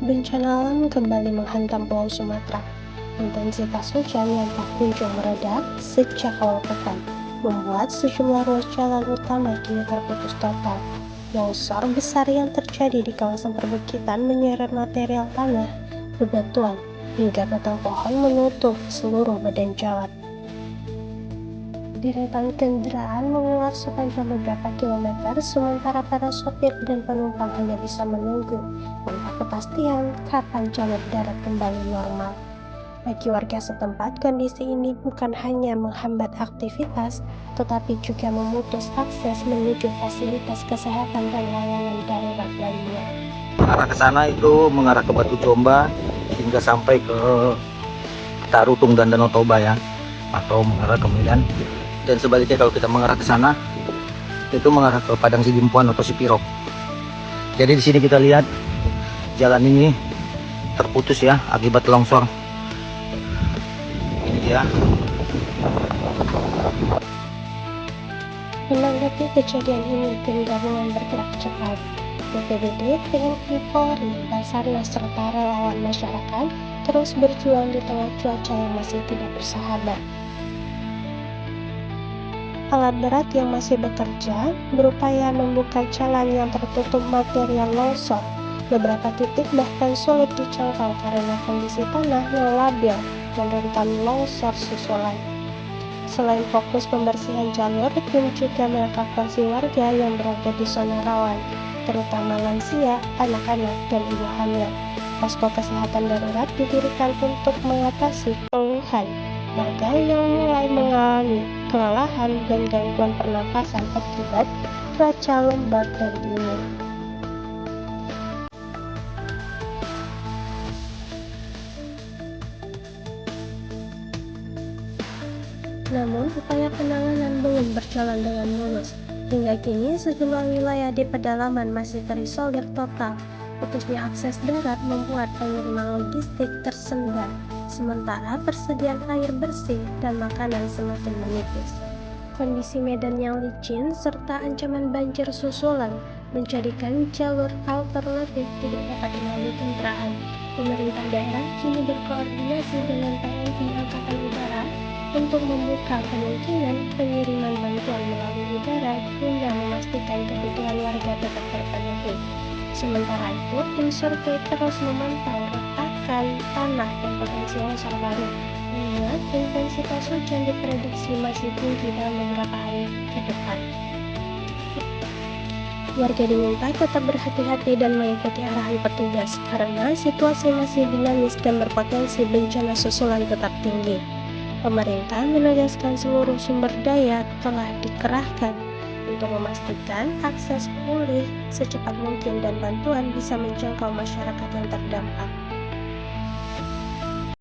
Bencana alam kembali menghantam Pulau Sumatera. Intensitas hujan yang tak kunjung mereda sejak awal pekan membuat sejumlah ruas jalan utama kini terputus total. Longsor besar yang terjadi di kawasan perbukitan menyeret material tanah, bebatuan, hingga batang pohon menutup seluruh badan jalan. Deretan kendaraan mengular sepanjang beberapa kilometer, sementara para sopir dan penumpang hanya bisa menunggu tanpa kepastian kapan jalur darat kembali normal. Bagi warga setempat, kondisi ini bukan hanya menghambat aktivitas, tetapi juga memutus akses menuju fasilitas kesehatan dan layanan darurat lainnya. Arah ke sana itu mengarah ke Batu Jomba hingga sampai ke Tarutung dan Danau Toba ya, atau mengarah ke Medan. Dan sebaliknya kalau kita mengarah ke sana itu mengarah ke Padang Sidimpuan atau Sipirok. Jadi di sini kita lihat jalan ini terputus ya akibat longsor. Ini dia. Menanggapi kejadian ini, tim gabungan bergerak cepat. BPBD, TNI, Polri, Basarnas, serta relawan masyarakat terus berjuang di tengah cuaca yang masih tidak bersahabat. Alat berat yang masih bekerja berupaya membuka jalan yang tertutup material longsor. Beberapa titik bahkan sulit dijangkau karena kondisi tanah yang labil dan rentan longsor susulan. Selain fokus pembersihan jalur, tim juga mengevakuasi warga yang berada di zona rawan, terutama lansia, anak-anak, dan ibu hamil. Posko kesehatan darurat didirikan untuk mengatasi keluhan warga yang mulai mengalami kelelahan dan gangguan pernafasan akibat cuaca lembab dan dingin. Namun, upaya penanganan belum berjalan dengan mulus. Hingga kini, sejumlah wilayah di pedalaman masih terisolir total. Putusnya akses darat membuat pengiriman logistik tersendat, sementara persediaan air bersih dan makanan semakin menipis. Kondisi medan yang licin serta ancaman banjir susulan menjadikan jalur alternatif tidak dapat dilalui kendaraan. Pemerintah daerah kini berkoordinasi dengan TNI Angkatan Udara untuk membuka kemungkinan pengiriman bantuan melalui udara hingga memastikan kebutuhan warga tetap terpenuhi. Sementara itu, tim survei terus memantau retakan tanah dan potensi longsor baru. Mengingat intensitas hujan diprediksi masih tinggi dalam beberapa hari ke depan. Warga diminta tetap berhati-hati dan mengikuti arahan petugas karena situasi masih dinamis dan berpotensi bencana susulan tetap tinggi. Pemerintah menegaskan seluruh sumber daya telah dikerahkan untuk memastikan akses pulih secepat mungkin dan bantuan bisa menjangkau masyarakat yang terdampak.